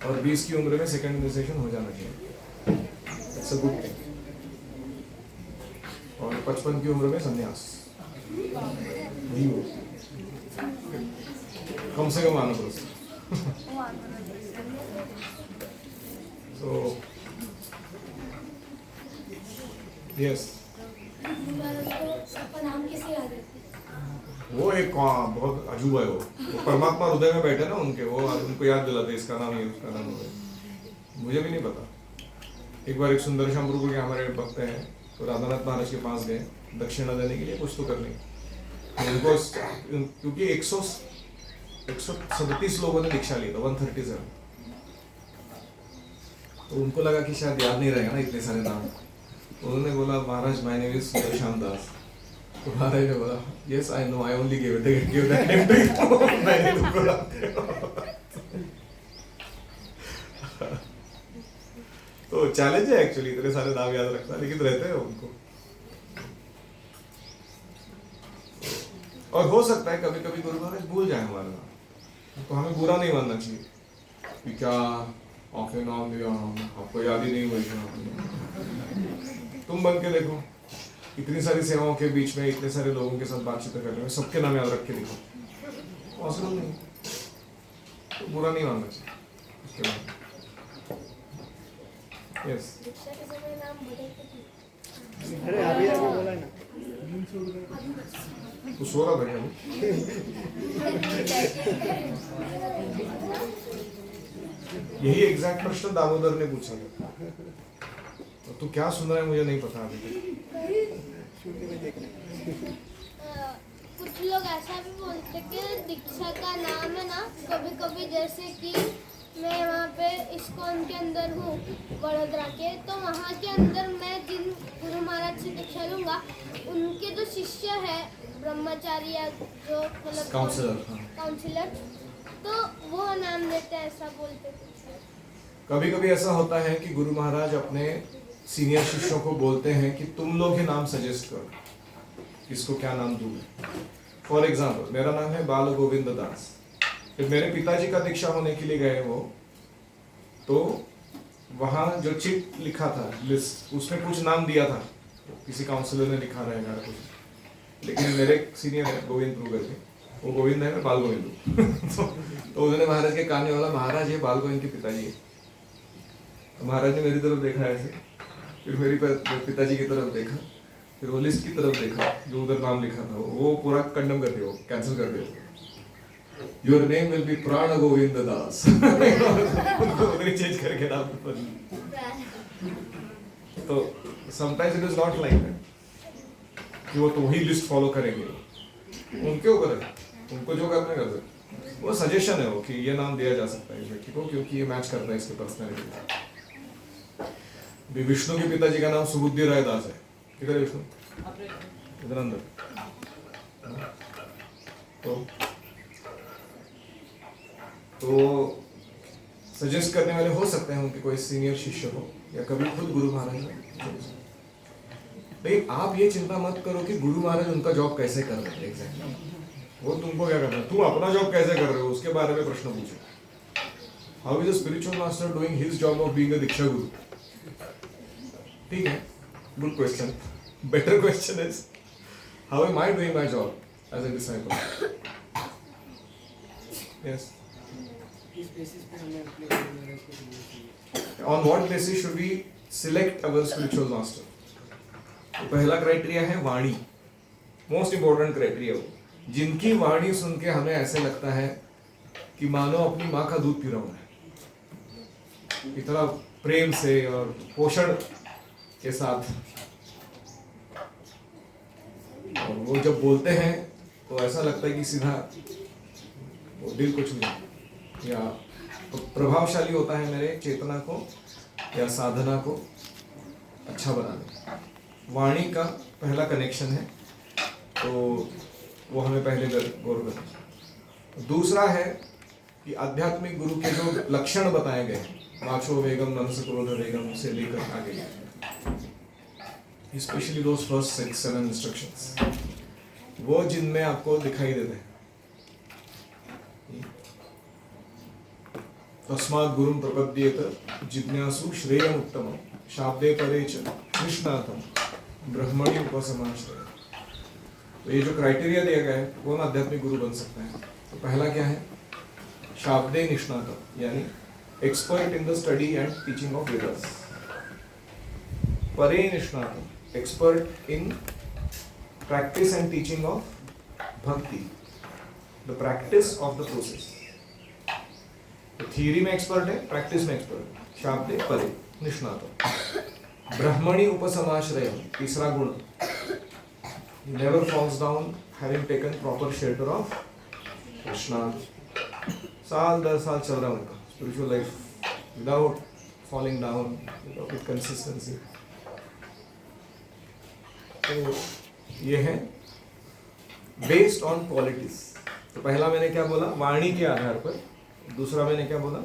और 20 की उम्र में सेकंड इनिशिएशन हो जाना चाहिए, इट्स अ गुड थिंग। और 55 की उम्र में संन्यास, कम से कम वानप्रस्थ। So yes, वो एक बहुत अजूबा है वो परमात्मा हृदय में बैठे ना उनके, वो उनको याद दिलाते इसका नाम ये उसका नाम है। मुझे भी नहीं पता। एक बार एक सुंदर श्याम प्रभु के हमारे भक्त हैं, तो राधानाथ महाराज के पास गए दक्षिणा देने के लिए, कुछ तो करने। उनको क्योंकि 137 लोगों ने दीक्षा ली था, 137। तो उनको लगा कि शायद याद नहीं रहेगा ना इतने सारे नाम। तो उन्होंने बोला महाराज माय नेम इज सुंदर श्याम दास। तो महाराज ने बोला yes I know, I only give that name to you. मैंने तुमको तो चैलेंज है एक्चुअली इतने सारे नाम याद रखना, लेकिन रहते हैं उनको। और हो सकता है कभी कभी गुरु महाराज भूल जाए हमारा नाम, तो हमें बुरा नहीं मानना चाहिए कि क्या आपने नाम दिया आपको याद ही नहीं हुई। तुम बन के देखो, इतनी सारी सेवाओं के बीच में इतने सारे लोगों के साथ बातचीत करने में सबके नाम याद रख के देखो, पॉसिबल नहीं, तो बुरा नहीं मानना चाहिए उसके बाद। यस अरे अभी बोला ना, तो सो रहा था क्या? यही एग्जैक्ट प्रश्न दामोदर ने पूछा था। तो तू क्या सुन रहा है मुझे नहीं पता अभी तक। कुछ लोग ऐसा भी बोलते कि दीक्षा का नाम है ना, कभी कभी जैसे कि मैं वहाँ पे इस्कॉन के अंदर हूँ वडोदरा के, तो वहाँ के अंदर मैं जिन गुरु महाराज से दीक्षा लूँगा उनके जो शिष्य है ब्रह्मचारी या जो मतलब काउंसलर, तो वो नाम देते हैं, ऐसा बोलते। कभी कभी ऐसा होता है कि गुरु महाराज अपने सीनियर शिष्यों को बोलते हैं कि तुम लोग ही नाम सजेस्ट करो, किसको क्या नाम दूँ। फॉर एग्जाम्पल मेरा नाम है बाल गोविंद दास। फिर मेरे पिताजी का दीक्षा होने के लिए गए वो, तो वहाँ जो चिट लिखा था लिस्ट, उसमें कुछ नाम दिया था, किसी काउंसलर ने लिखा रहेगा कुछ, लेकिन मेरे सीनियर है गोविंद प्रभु करके, वो गोविंद है, मैं बाल गोविंद हूँ। तो उन्होंने महाराज के कान में बोला महाराज ये बाल गोविंद के पिताजी है। तो महाराज ने मेरी तरफ देखा ऐसे, फिर मेरी पिताजी की तरफ देखा, फिर वो लिस्ट की तरफ देखा जो उधर नाम लिखा था, वो पूरा कंडम कर दिया, कैंसिल कर दिया। योर नेम विल बी प्राण गोविंद दास। उधर चेंज करके नाम। तो sometimes it is not like that कि वो तो वही लिस्ट फॉलो करेंगे, उनके ऊपर है, उनको जो करना कर सकते। वो सजेशन है वो कि ये नाम दिया जा सकता है इस व्यक्ति को क्योंकि ये मैच करता है इसके पर्सनैलिटी। विष्णु के पिताजी का नाम सुबुद्धि राय दास है। किधर है विष्णु? इधर अंदर। तो सजेस्ट करने वाले हो सकते हैं उनके कोई सीनियर शिष्य हो या कभी खुद गुरु महाराज हो। लेकिन आप ये चिंता मत करो कि गुरु महाराज उनका जॉब कैसे कर रहे हैं एग्जैक्टली, वो तुमको क्या करना है, तुम अपना जॉब कैसे कर रहे हो उसके बारे में प्रश्न पूछो। How is a spiritual master doing his job of being a diksha guru? ठीक है, good question. Better question is how am I doing my job as a disciple? Yes, इस बेसिस पे हमें अपने on what basis should we select our spiritual master? तो पहला criteria है वाणी, मोस्ट इंपॉर्टेंट क्राइटेरिया वो जिनकी वाणी सुन के हमें ऐसे लगता है कि मानो अपनी माँ का दूध पी रहा हूं मैं, इतना प्रेम से और पोषण के साथ। और वो जब बोलते हैं तो ऐसा लगता है कि सीधा वो दिल को छू जाए या तो प्रभावशाली होता है मेरे चेतना को या साधना को अच्छा बनाने। वाणी का पहला कनेक्शन है, तो वो हमें पहले गौर करना। दूसरा है कि आध्यात्मिक गुरु के जो लक्षण बताए गए, वाचो वेगम मनस क्रोध वेगम से लेकर आगे, स्पेशली दोस फर्स्ट 6-7 इंस्ट्रक्शंस, वो जिनमें आपको दिखाई देते हैं तस्मात् गुरुं प्रपद्येत जिज्ञासु श्रेयमुत्तमं शाब्दे परे च निष्णातं ब्रह्मणि उपसमाश्रय। तो ये जो क्राइटेरिया दिया गया है कौन आध्यात्मिक गुरु बन सकता है, तो पहला क्या है, शाब्दे निष्णातम यानी expert in the study and teaching of Vedas. परे निष्णातम expert in practice and teaching of bhakti, the practice of the process. तो थियरी में एक्सपर्ट है, प्रैक्टिस में एक्सपर्ट, शाब्दे परे निष्णातम। ब्रह्मणि उपसमाश्रय तीसरा गुण, never falls down having taken proper shelter of Krishna। साल दर साल चल रहा है उनका spiritual life without falling down, with consistency. तो ये है बेस्ड ऑन क्वालिटीज। तो पहला मैंने क्या बोला, वाणी के आधार पर। दूसरा मैंने क्या बोला,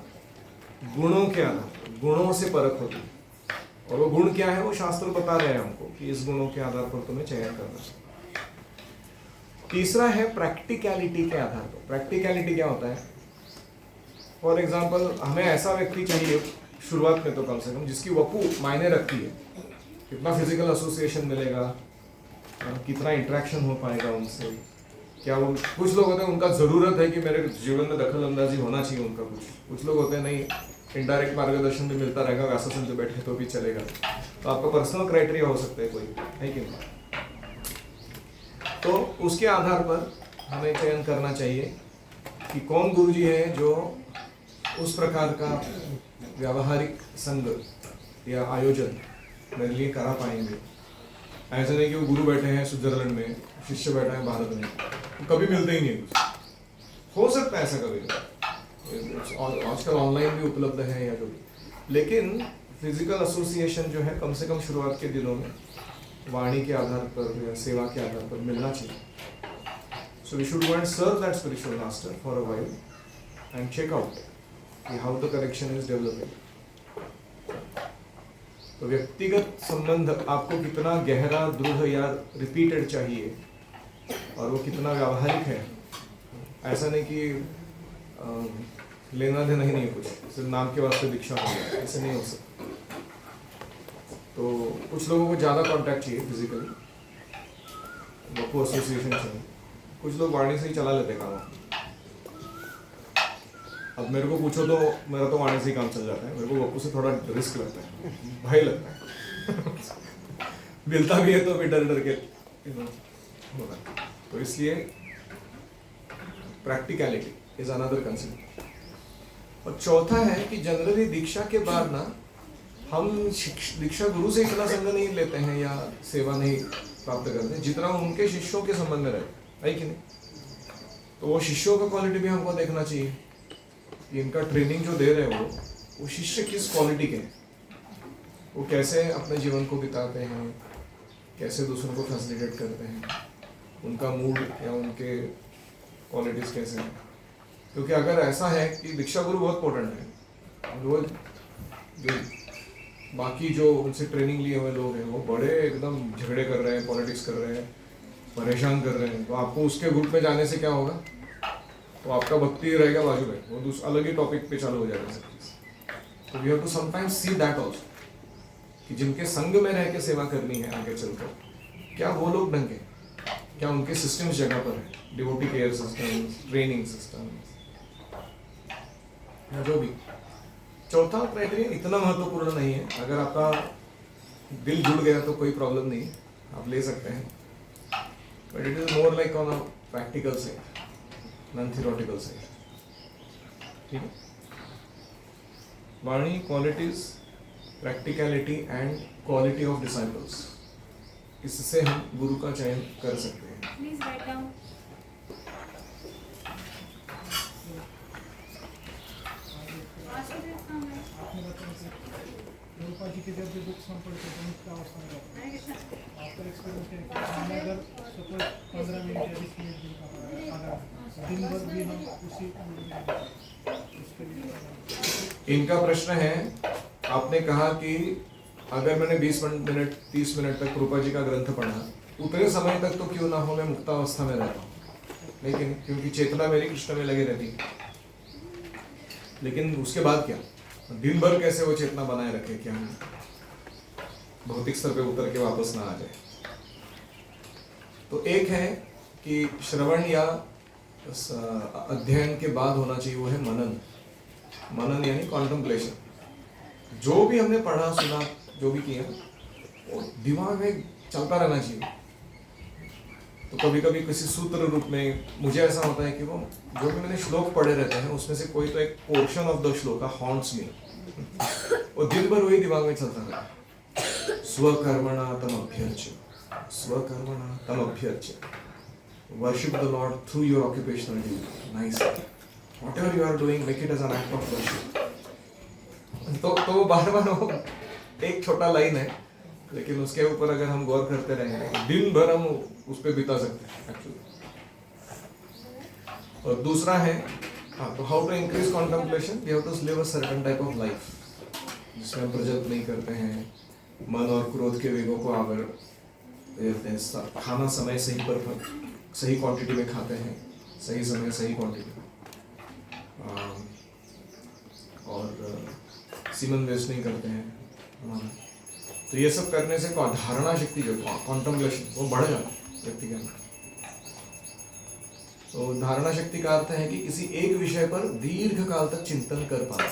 गुणों के आधार पर, गुणों से परख होती है। और वो गुण क्या है वो शास्त्र बता रहे हैं हमको कि इस गुणों के आधार पर तुम्हें चयन करना है। तीसरा है प्रैक्टिकलिटी के आधार पर। प्रैक्टिकलिटी क्या होता है, फॉर एग्जाम्पल हमें ऐसा व्यक्ति चाहिए शुरुआत में तो कम से कम जिसकी वपू मायने रखती है, कितना फिजिकल एसोसिएशन मिलेगा, कितना इंटरेक्शन हो पाएगा उनसे, क्या वो, कुछ लोग होते हैं उनका ज़रूरत है कि मेरे जीवन में दखल अंदाजी होना चाहिए उनका, कुछ लोग होते हैं नहीं इनडायरेक्ट मार्गदर्शन भी मिलता रहेगा, व्यासासन पे बैठे तो भी चलेगा। तो आपका पर्सनल क्राइटेरिया हो सकता है कोई, है कि नहीं। तो उसके आधार पर हमें चयन करना चाहिए कि कौन गुरुजी है जो उस प्रकार का व्यावहारिक संग या आयोजन मेरे लिए करा पाएंगे। ऐसा नहीं कि वो गुरु बैठे हैं स्विट्जरलैंड में, शिष्य बैठा है भारत में, तो कभी मिलते ही नहीं। हो सकता है ऐसा कभी, आजकल ऑनलाइन भी उपलब्ध है या जो भी, लेकिन फिजिकल एसोसिएशन जो है कम से कम शुरुआत के दिनों में वाणी के आधार पर या सेवा के आधार पर मिलना चाहिए। So we should go and serve that spiritual master for a while and check out कि how the connection is developing. तो व्यक्तिगत संबंध आपको कितना गहरा, दृढ़ या रिपीटेड चाहिए और वो कितना व्यावहारिक है। ऐसा नहीं कि लेना देना ही नहीं कुछ, सिर्फ नाम के वास्ते दीक्षा हो गया, ऐसे नहीं हो सकता। तो कुछ लोगों को ज़्यादा कांटेक्ट चाहिए फिजिकली, वपू एसोसिएशन चाहिए, कुछ लोग वाणी से ही चला लेते काम। अब मेरे को पूछो तो मेरा तो वाणी से ही काम चल जाता है, मेरे को वपू से थोड़ा रिस्क लगता है, भय लगता है मिलता भी है तो भी डर डर के होता है। तो इसलिए प्रैक्टिकलिटी इज अनदर कंसेप्ट। और चौथा है कि जनरली दीक्षा के बाद ना हम दीक्षा गुरु से इतना संग नहीं लेते हैं या सेवा नहीं प्राप्त करते जितना उनके शिष्यों के संबंध में रहते है कि नहीं। तो वो शिष्यों का क्वालिटी भी हमको देखना चाहिए कि इनका ट्रेनिंग जो दे रहे हैं वो शिष्य किस क्वालिटी के हैं, वो कैसे अपने जीवन को बिताते हैं, कैसे दूसरों को फैसिलिटेट करते हैं, उनका मूड या उनके क्वालिटीज़ कैसे हैं। क्योंकि अगर ऐसा है कि दीक्षा गुरु बहुत इंपॉर्टेंट है, वो जो बाकी जो उनसे ट्रेनिंग लिए हुए लोग हैं वो बड़े एकदम झगड़े कर रहे हैं, पॉलिटिक्स कर रहे हैं, परेशान कर रहे हैं, तो आपको उसके ग्रुप में जाने से क्या होगा, तो आपका भक्ति रहेगा बाजू में, वो अलग ही टॉपिक पे चालू हो जाएगा सब चीज़। तो we have to sometimes see that also कि जिनके संग में रह के सेवा करनी है आगे चलकर, क्या वो लोग ढंग के, क्या उनके सिस्टम्स जगह पर है, devotee care systems, training systems या जो भी। चौथा क्राइटेरिया इतना महत्वपूर्ण नहीं है, अगर आपका दिल जुड़ गया तो कोई प्रॉब्लम नहीं है, आप ले सकते हैं, but it is more like on a practical side, non theoretical side. ठीक है, वाणी, qualities, practicality and quality of disciples, इससे हम गुरु का चयन कर सकते हैं। Please write down. Rupa ji के जब भी बुक्स हम पढ़ते हैं तो क्या अवस्था में रहता है, आपका एक्सपीरियंस है कि हमें अगर सपोज 15 मिनट या 20 मिनट दिन का अगर दिन भर भी हम उसी उसके लिए। इनका प्रश्न है, आपने कहा कि अगर मैंने 20 मिनट 30 मिनट तक रूपा जी का ग्रंथ पढ़ा, उतने समय तक तो क्यों ना हो मैं मुक्तावस्था में रहता हूँ, लेकिन क्योंकि चेतना मेरी कृष्ण में लगी रहती है। लेकिन उसके बाद क्या, दिन भर कैसे वो चेतना बनाए रखे कि हम भौतिक स्तर पे उतर के वापस ना आ जाए। तो एक है कि श्रवण या अध्ययन के बाद होना चाहिए, वो है मनन। मनन यानी कॉन्टेम्पलेशन। जो भी हमने पढ़ा सुना, जो भी किया, वो दिमाग में चलता रहना चाहिए। तो कभी कभी किसी सूत्र रूप में मुझे ऐसा होता है कि वो जो भी मैंने श्लोक पढ़े रहते हैं उसमें से कोई तो एक पोर्शन ऑफ द श्लोक हॉन्ट्स मी, वो दिन भर वही दिमाग में चलता रहता है। स्वकर्मणा तमभ्यर्च्य, स्वकर्मणा तमभ्यर्च्य, worship the Lord through your occupational duty. Nice. Whatever you are doing, make it as an act of worship. तो बार बार वो एक छोटा लाइन है, लेकिन उसके ऊपर अगर हम गौर करते रहेंगे दिन भर हम उस पर बिता सकते हैं एक्चुअली। और दूसरा है तो how to increase contemplation, we have to live a certain type of life जिसमें हम प्रजल्प नहीं करते हैं, मन और क्रोध के वेगों को आवर देते हैं, खाना समय सही पर सही क्वांटिटी में खाते हैं, सही समय सही क्वांटिटी में, और सीमन वेस्ट नहीं करते हैं। तो ये सब करने से धारणा शक्ति जो कॉन्टेम्पलेशन वो बढ़ जाता है व्यक्ति के अंदर। तो धारणा शक्ति का अर्थ है कि किसी एक विषय पर दीर्घ काल तक चिंतन कर पाना,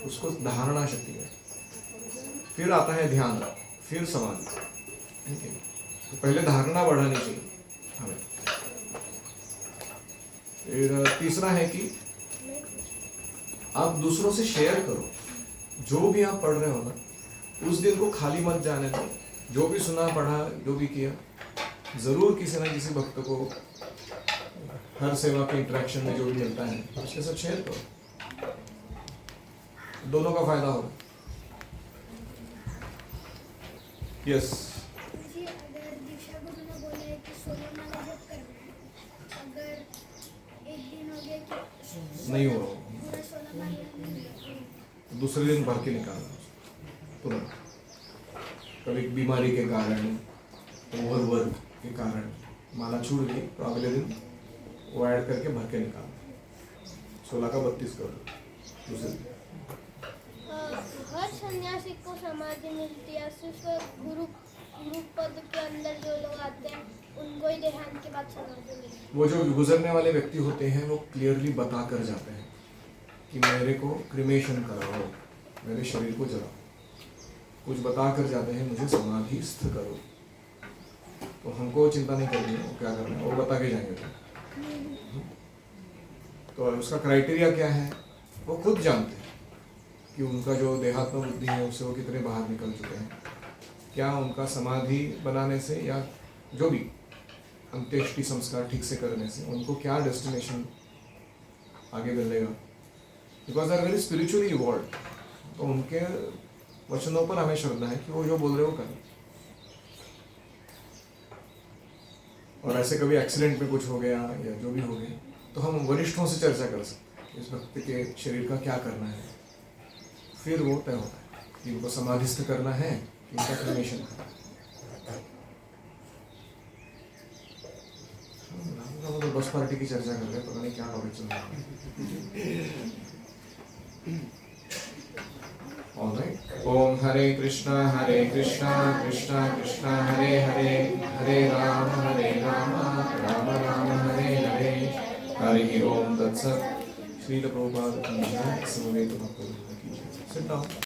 उसको धारणा शक्ति है। फिर आता है ध्यान, फिर समाधि। ठीक है, तो पहले धारणा बढ़ानी चाहिए हमें। फिर तीसरा है कि आप दूसरों से शेयर करो, जो भी आप पढ़ रहे हो ना, उस दिन को खाली मत जाने दो। जो भी सुना पढ़ा, जो भी किया, जरूर किसी ना किसी भक्त को हर सेवा के इंटरेक्शन में जो भी मिलता है उसके साथ शेयर करो, दोनों का फायदा होगा। यस, अगर दीक्षा गुरु ने बोला है कि 16 माला जप करना है, अगर एक दिन हो गया कि नहीं हो पूरा 16 माला नहीं हुआ, दूसरे दिन भर के निकालना तुरंत। कभी बीमारी के कारण, ओवरवर्क के कारण माला छूट गई तो अगले दिन वो ऐड करके भर के निकालना, 16 का 32 कर दो दूसरे दिन। हर सन्यासी को समाधि मिलती है, सिर्फ गुरु पद के अंदर जो लोग आते हैं उनको ही देहांत के बाद समाधि मिलती है। वो जो गुजरने वाले व्यक्ति होते हैं वो क्लियरली बता कर जाते हैं कि मेरे को क्रिमेशन कराओ, मेरे शरीर को जलाओ, कुछ बता कर जाते हैं मुझे समाधिस्थ करो। तो हमको चिंता नहीं करनी है वो क्या करना है, वो बता के जाएंगे। तो उसका क्राइटेरिया क्या है वो खुद जानते हैं कि उनका जो देहात्म बुद्धि है उससे वो कितने बाहर निकल चुके हैं, क्या उनका समाधि बनाने से या जो भी अंत्येष्टि संस्कार ठीक से करने से उनको क्या डेस्टिनेशन आगे मिलेगा। Because are very spiritually evolve, तो उनके वचनों पर हमें श्रद्धा है कि वो जो बोल रहे हो करें। और ऐसे कभी एक्सीडेंट में कुछ हो गया या जो भी हो गया तो हम वरिष्ठों से चर्चा कर सकते हैं इस भक्त के शरीर का क्या करना है। फिर वो तय होता है कि उनको समाधिस्थ करना है कि उनका क्रिमेशन करना है। हम तो बस पार्टी की चर्चा कर रहे हैं, पता नहीं क्या टॉपिक चल रहा है। Alright. Om Hare Krishna Krishna Krishna Hare Hare Hare Rama Rama Rama Hare Hare Hare Om Tat Sat। Srila Prabhupada की जय, समवेत भक्तों की जय। Sit down.